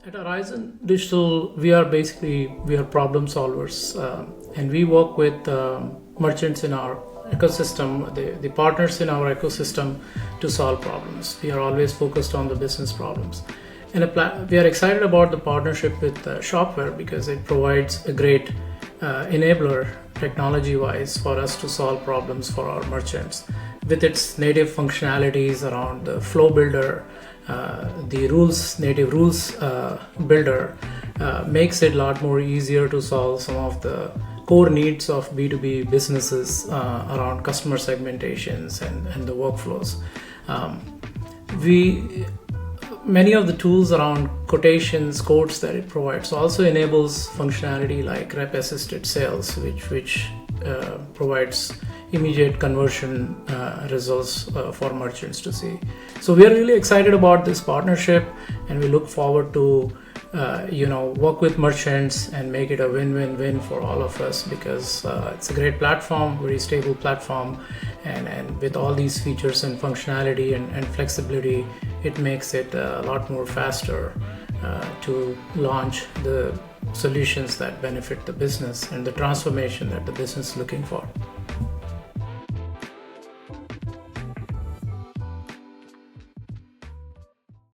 At Arizon Digital, we are problem solvers, and we work with merchants in our ecosystem, the partners in our ecosystem, to solve problems. We are always focused on the business problems, and we are excited about the partnership with Shopware because it provides a great enabler technology-wise for us to solve problems for our merchants with its native functionalities around the flow builder. The native rules builder makes it a lot more easier to solve some of the core needs of B2B businesses around customer segmentations and the workflows. Many of the tools around quotations, quotes that it provides also enables functionality like rep assisted sales, which provides immediate conversion results for merchants to see. So we are really excited about this partnership, and we look forward to work with merchants and make it a win-win-win for all of us, because it's a great platform, very stable platform, and with all these features and functionality and flexibility, it makes it a lot more faster to launch the solutions that benefit the business and the transformation that the business is looking for.